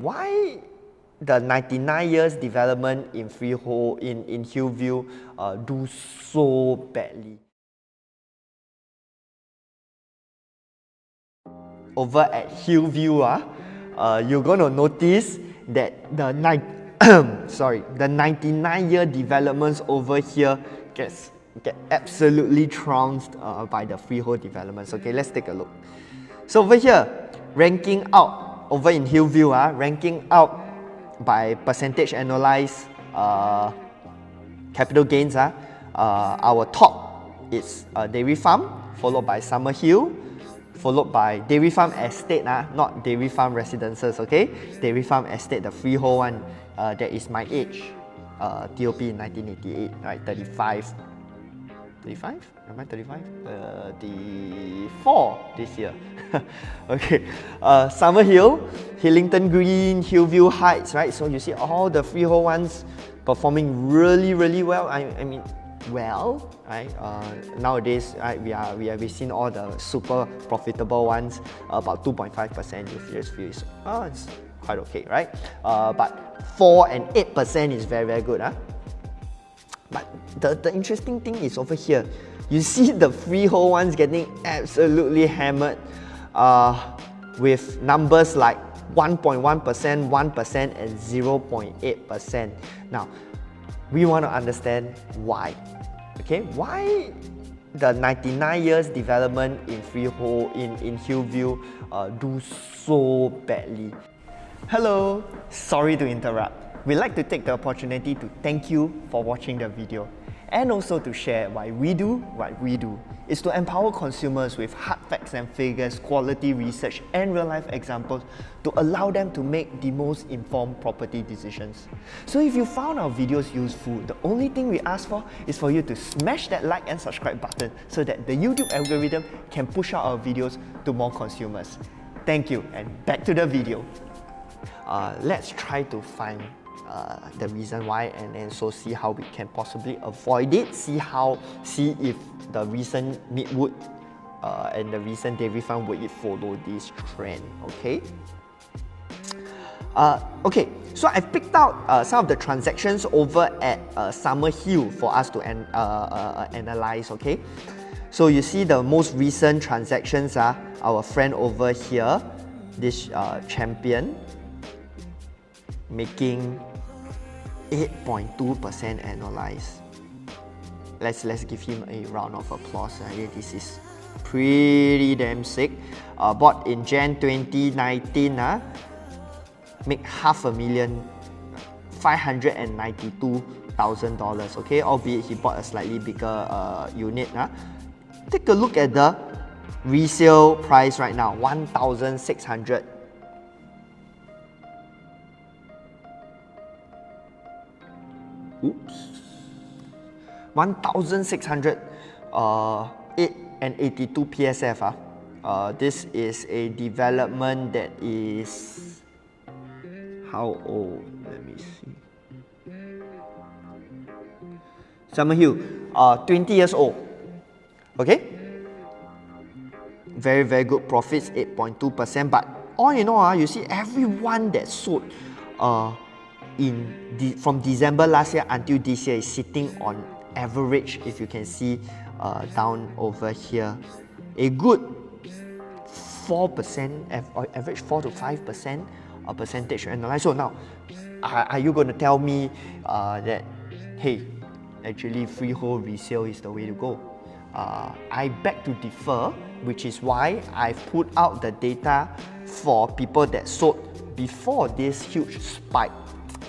why the 99 years development in freehold in Hillview do so badly? Over at Hillview, you're going to notice that the 99-year developments over here get absolutely trounced by the freehold developments. Okay, let's take a look. So over here, ranking out over in Hillview, ranking out by percentage annualized capital gains. Our top is Dairy Farm, followed by Summerhill, followed by Dairy Farm Estate, not Dairy Farm Residences, okay? Dairy Farm Estate, the freehold one, that is my age. TOP in 1988, right? 35? Am I 35? 34 this year. Okay. Summerhill, Hillington Green, Hillview Heights, right? So you see all the freehold ones performing really, really well. I mean, well, right? Nowadays, right, we've seen all the super profitable ones, about 2.5%. You just feel it's quite okay, right? But 4 and 8% is very, very good. But the interesting thing is over here, you see the freehold ones getting absolutely hammered with numbers like 1.1%, 1% and 0.8%. Now, we want to understand why. Okay, why the 99 years development in freehold in Hillview do so badly? Hello, sorry to interrupt. We'd like to take the opportunity to thank you for watching the video and also to share why we do what we do. It's to empower consumers with hard facts and figures, quality research and real-life examples to allow them to make the most informed property decisions. So if you found our videos useful, the only thing we ask for is for you to smash that like and subscribe button so that the YouTube algorithm can push out our videos to more consumers. If you, and back to the video. Let's try to find the reason why and so see how we can possibly avoid it. See if the recent Midwood and the recent Dairy Farm will follow this trend. Okay. Okay, so I've picked out some of the transactions over at Summerhill for us to analyze. Okay, so you see the most recent transactions are our friend over here, this champion, making 8.2% annualized. Let's give him a round of applause. This is pretty damn sick. Bought in Jan 2019, make $500,000, $592,000. Okay, albeit he bought a slightly bigger unit. Take a look at the resale price right now, 1,600. Oops. 1,600, 882 PSF. This is a development that is how old? Let me see. Summerhill, 20 years old. Okay. Very, very good profits, 8.2%. But all in all, you see everyone that sold from December last year until this year is sitting on average, if you can see down over here, a good 4%, average 4 to 5% percentage annualized. So now, are you going to tell me that, hey, actually freehold resale is the way to go? I beg to differ, which is why I put out the data for people that sold before this huge spike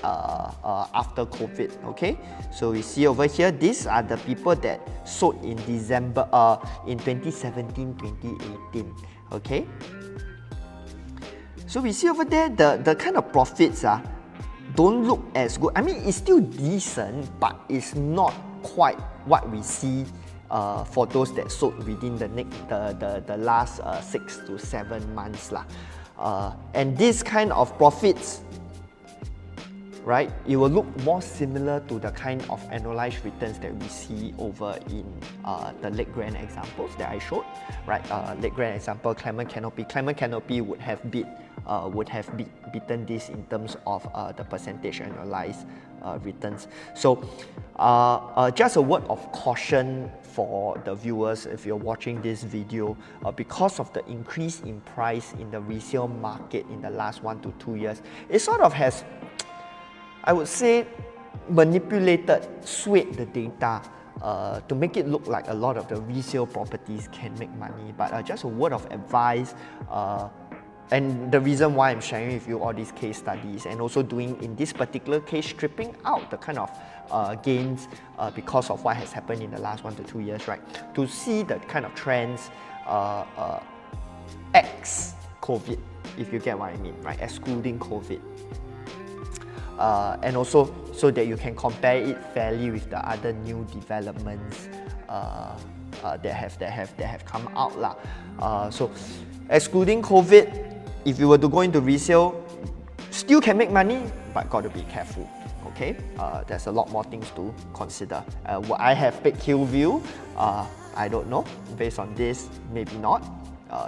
after COVID. Okay, so we see over here, these are the people that sold in December in 2017, 2018. Okay, so we see over there the kind of profits don't look as good. I mean, it's still decent, but it's not quite what we see for those that sold within the last 6 to 7 months and this kind of profits, right, it will look more similar to the kind of annualized returns that we see over in the Lake Grand examples that I showed, right? Lake Grand example, Clement Canopy. Clement Canopy would have bid would have beaten this in terms of the percentage annualized returns. So just a word of caution for the viewers if you're watching this video, because of the increase in price in the resale market in the last 1 to 2 years, it sort of has, I would say, manipulated, swayed the data to make it look like a lot of the resale properties can make money. But just a word of advice, and the reason why I'm sharing with you all these case studies, and also doing, in this particular case, stripping out the kind of gains because of what has happened in the last 1 to 2 years, right? To see the kind of trends ex-COVID, if you get what I mean, right? Excluding COVID. And also so that you can compare it fairly with the other new developments that have come out lah. So excluding COVID, if you were to go into resale, still can make money, but got to be careful. Okay, there's a lot more things to consider. I have picked Hillview. I don't know. Based on this, maybe not.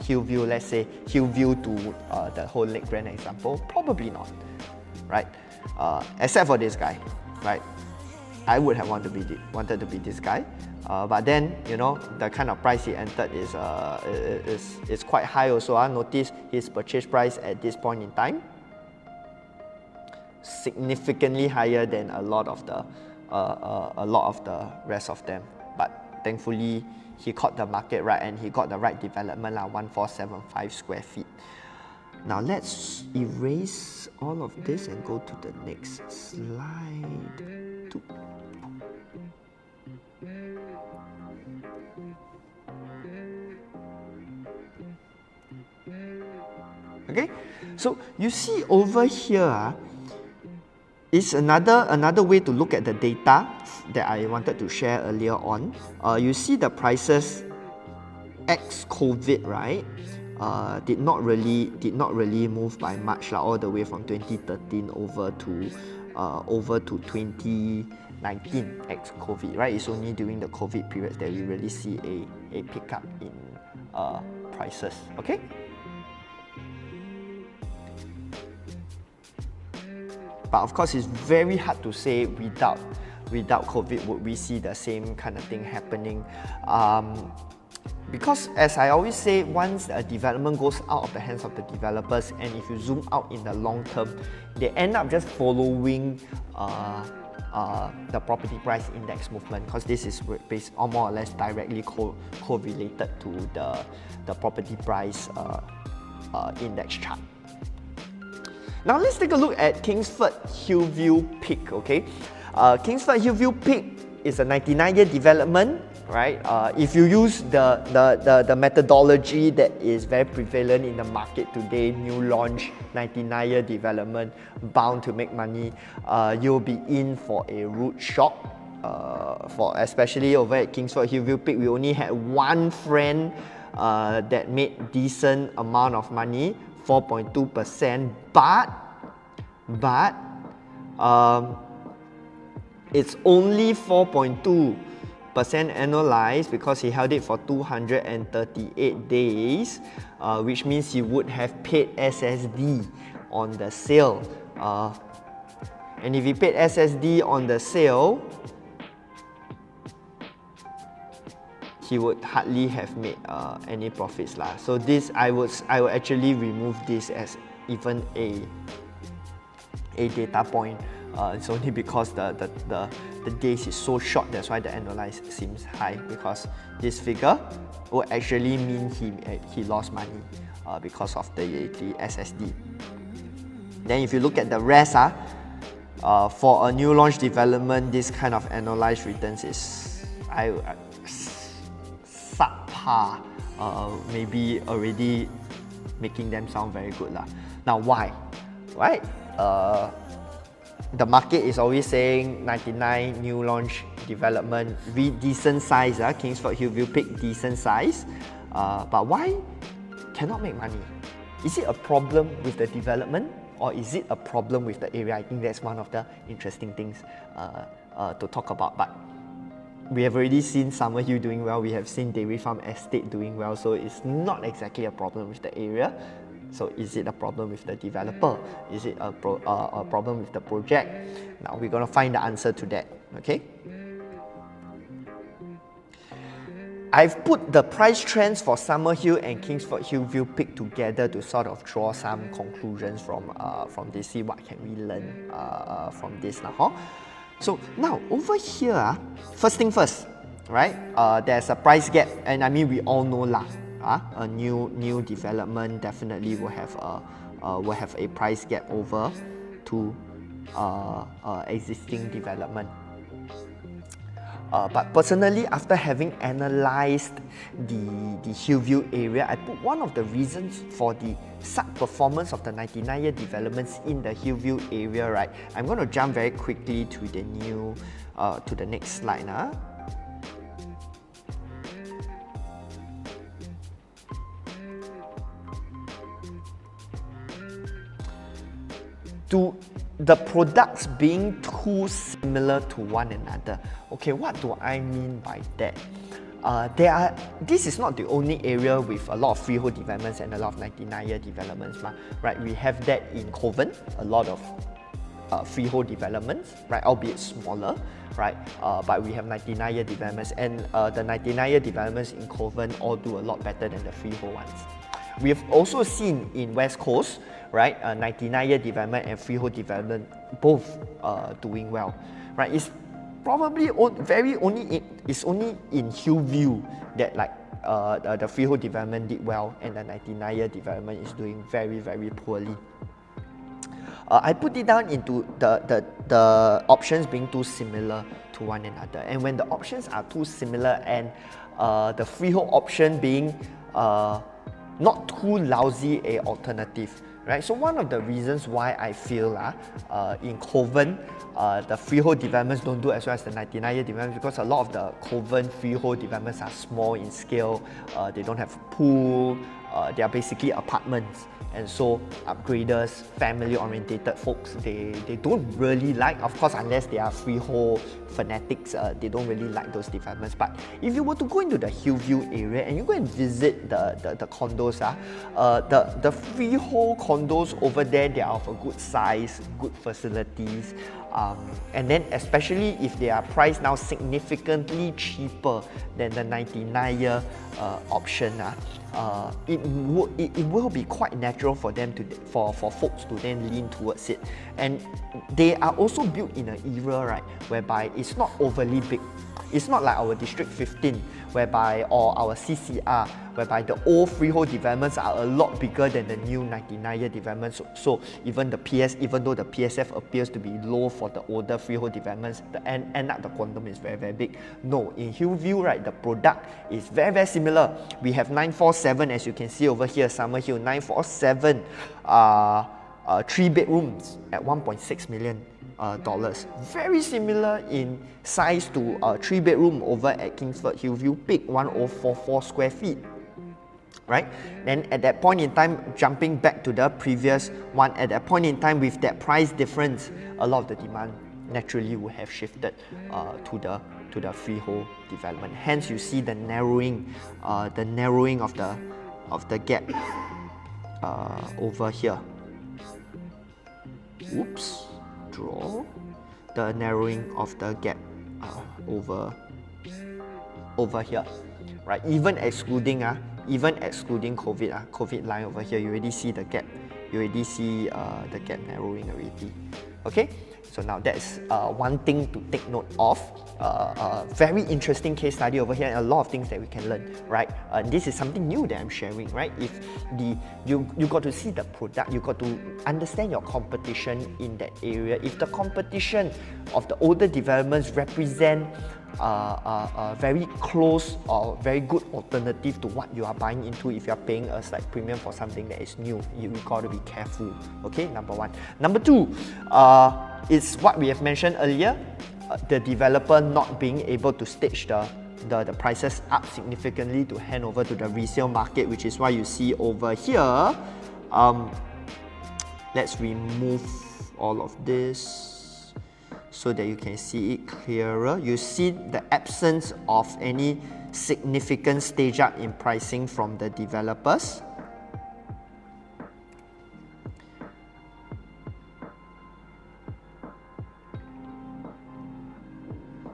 Hillview, let's say Hillview to the whole Lake Grand example, probably not, right? Except for this guy, right? I would have wanted to be this guy, but then, you know, the kind of price he entered is quite high also. Notice his purchase price at this point in time significantly higher than a lot of the rest of them. But thankfully, he caught the market right and he got the right development, 1475 square feet. Now let's erase all of this and go to the next slide. 2. Okay, so you see over here is another way to look at the data that I wanted to share earlier on. You see the prices ex-COVID, right? Did not really move by much, all the way from 2013 over to 2019 ex-COVID, right? It's only during the COVID period that we really see a pickup in prices. Okay. But of course, it's very hard to say without COVID would we see the same kind of thing happening. Because as I always say, once a development goes out of the hands of the developers, and if you zoom out in the long term, they end up just following the property price index movement, because this is based on more or less directly correlated to the property price index chart. Now let's take a look at Kingsford Hillview Peak. Okay, Kingsford Hillview Peak is a 99-year development, right? If you use the methodology that is very prevalent in the market today, new launch, 99-year development, bound to make money, you'll be in for a rude shock. Especially over at Kingsford Hillview Peak, we only had one friend that made decent amount of money, 4.2%, but it's only 4.2% annualized because he held it for 238 days, which means he would have paid SSD on the sale. And if he paid SSD on the sale, he would hardly have made any profits lah. So this, I would actually remove this as even a data point. It's only because the days is so short, that's why the annualized seems high, because this figure would actually mean he lost money because of the SSD. Then if you look at the rest, for a new launch development, this kind of annualized returns is subpar, maybe already making them sound very good lah. Now why? Right? The market is always saying 99 new launch development, decent size, Kingsford Hillview Peak, decent size. But why cannot make money? Is it a problem with the development, or is it a problem with the area? I think that's one of the interesting things to talk about. But we have already seen Summerhill doing well, we have seen Dairy Farm Estate doing well, so it's not exactly a problem with the area. So is it a problem with the developer? Is it a problem with the project? Now we're going to find the answer to that, okay? I've put the price trends for Summerhill and Kingsford Hillview Peak together to sort of draw some conclusions from this, see what can we learn from this now. So now over here, first thing first, right? There's a price gap, and I mean we all know lah. A new development definitely will have a price gap over to existing development. But personally, after having analysed the Hillview area, I put one of the reasons for the sub-performance of the 99-year developments in the Hillview area, right? I'm going to jump very quickly to the next slide now. To the products being too similar to one another. Okay, what do I mean by that? This is not the only area with a lot of freehold developments and a lot of 99-year developments, right? We have that in Kovan, a lot of freehold developments, right? Albeit smaller, right? But we have 99-year developments, and the 99-year developments in Kovan all do a lot better than the freehold ones. We have also seen in West Coast, right, 99-year development and freehold development both doing well, right? It's probably only in Hillview that the freehold development did well and the 99-year development is doing very, very poorly. I put it down into the options being too similar to one another, and when the options are too similar and the freehold option being not too lousy a alternative, right? So one of the reasons why I feel in Kovan, the freehold developments don't do as well as the 99-year developments, because a lot of the Kovan freehold developments are small in scale, they don't have a pool, they are basically apartments. And so upgraders, family-orientated folks, they don't really like, of course, unless they are freehold fanatics, they don't really like those developments. But if you were to go into the Hillview area and you go and visit the condos, the freehold condos over there, they are of a good size, good facilities, and then especially if they are priced now significantly cheaper than the 99-year option, it will be quite natural for them for folks to then lean towards it. And they are also built in an era, right, whereby it's not overly big. It's not like our District 15, whereby, or our CCR, whereby the old freehold developments are a lot bigger than the new 99-year developments. So even though the PSF appears to be low for the older freehold developments, the end up the quantum is very, very big. No, in Hillview, right, the product is very, very similar. We have 947, as you can see over here, Summerhill, 947, 3 bedrooms at $1.6 million. Very similar in size to 3 bedroom over at Kingsford Hillview Peak, 1044 square feet. Right? Then at that point in time, jumping back to the previous one, at that point in time with that price difference, a lot of the demand naturally would have shifted to the freehold development. Hence, you see the narrowing of the gap over here. Oops. Draw the narrowing of the gap over here, right? Even excluding COVID, COVID line over here, you already see the gap. You already see the gap narrowing already. Okay, so now that's one thing to take note of. Very interesting case study over here, and a lot of things that we can learn, right? This is something new that I'm sharing, right? If you got to see the product, you got to understand your competition in that area. If the competition of the older developments represent a very close or very good alternative to what you are buying into, if you are paying a slight premium for something that is new, you got to be careful. Okay, number one. Number two, is what we have mentioned earlier. The developer not being able to stage the prices up significantly to hand over to the resale market, which is why you see over here. Let's remove all of this so that you can see it clearer. You see the absence of any significant stage up in pricing from the developers.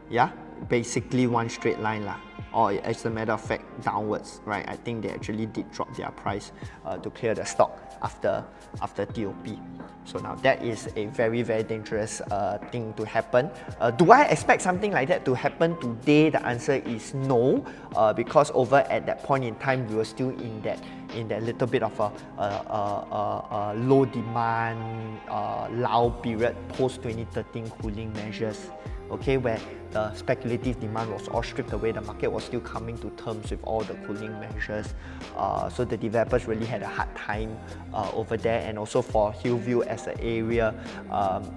yeah, basically one straight line lah, or as a matter of fact downwards, right? I think they actually did drop their price to clear the stock after TOP. So now that is a very, very dangerous thing to happen. Do I expect something like that to happen today? The answer is no, because over at that point in time we were still in that little bit of a low demand, lull period post 2013 cooling measures. Okay, where the speculative demand was all stripped away, the market was still coming to terms with all the cooling measures. So the developers really had a hard time over there, and also for Hillview as an area,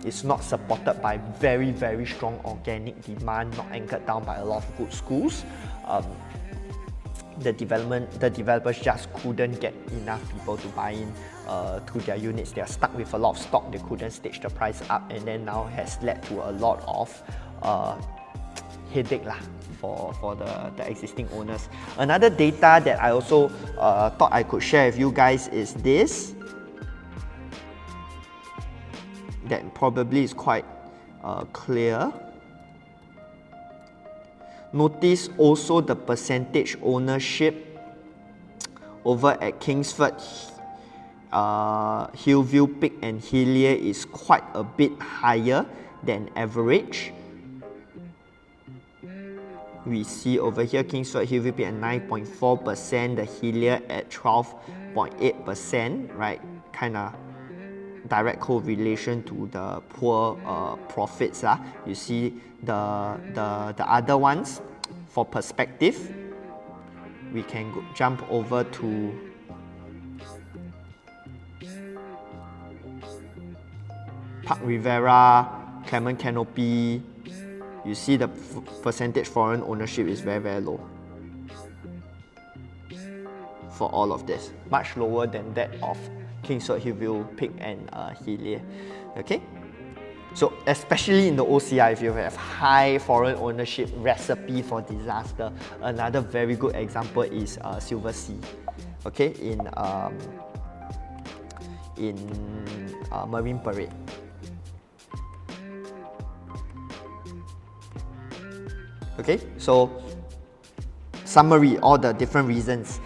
it's not supported by very, very strong organic demand, not anchored down by a lot of good schools. The developers just couldn't get enough people to buy in to their units. They are stuck with a lot of stock. They couldn't stage the price up, and then now has led to a lot of headache lah for the existing owners. Another data that I also thought I could share with you guys is this. That probably is quite clear. Notice also the percentage ownership over at Kingsford, Hillview, Peak and Hillier is quite a bit higher than average. We see over here Kingsford, Hillview, Peak at 9.4%, the Hillier at 12.8%, right? Kind of direct correlation to the poor profits. You see the other ones. For perspective, we can jump over to Park Rivera, Clement Canopy. You see the percentage foreign ownership is very, very low for all of this, much lower than that of Kingsford, Hillview, Peak and Hillier. Okay, so especially in the OCI, if you have high foreign ownership, recipe for disaster. Another very good example is Silver Sea, okay, in Marine Parade. Okay, so summary, all the different reasons.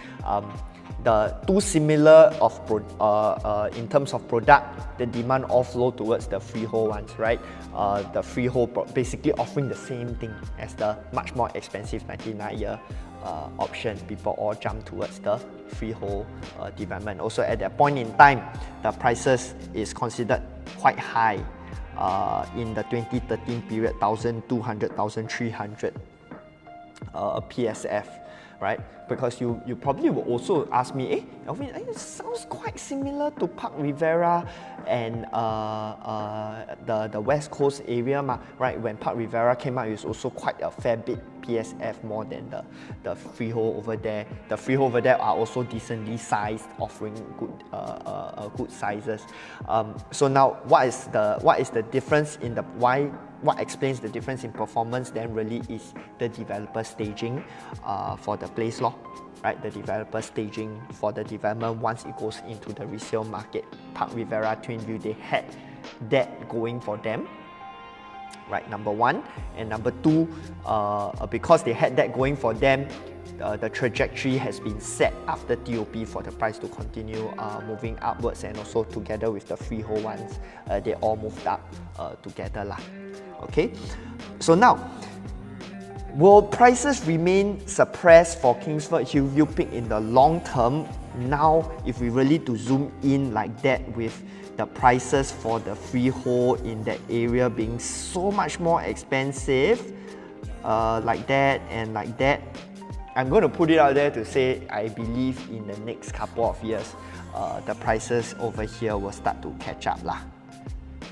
The too similar of in terms of product, the demand all flow towards the freehold ones, right? The freehold basically offering the same thing as the much more expensive 99-year option. People all jump towards the freehold development. Also at that point in time, the prices is considered quite high. In the 2013 period, 1,200, 1,300 PSF. Right? Because you probably will also ask me, Alvin, it sounds quite similar to Park Rivera and the West Coast area, right? When Park Rivera came out, it was also quite a fair bit PSF more than the freehold over there. The freehold over there are also decently sized, offering good sizes. So now, what is the difference in what explains the difference in performance then really is the developer staging for the place law, right? The developer staging for the development once it goes into the resale market. Park Rivera, Twinview, they had that going for them, right? Number one. And number two, because they had that going for them, the trajectory has been set after TOP for the price to continue moving upwards, and also together with the freehold ones, they all moved up together lah. Okay, so now, will prices remain suppressed for Kingsford, Hillview, Peak in the long term? Now, if we really to zoom in like that, with the prices for the freehold in that area being so much more expensive, like that and like that, I'm going to put it out there to say I believe in the next couple of years, the prices over here will start to catch up lah.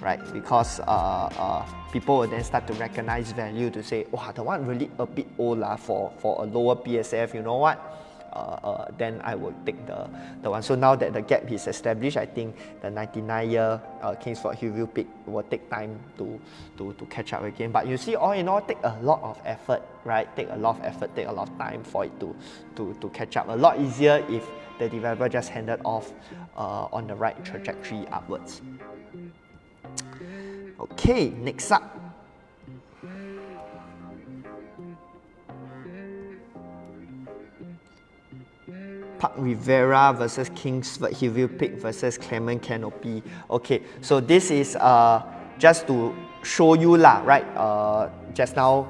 Right, because people will then start to recognize value to say, wow, the one really a bit old for a lower PSF, you know what? Then I would take the one. So now that the gap is established, I think the 99-year Kingsford, Hillview, Peak will take time to catch up again. But you see, all in all, take a lot of effort, right? Take a lot of effort, take a lot of time for it to catch up. A lot easier if the developer just handed off on the right trajectory upwards. Okay, next up. Park Rivera versus Kingsford Hillview Peak versus Clement Canopy. Okay, so this is just to show you lah, right? Just now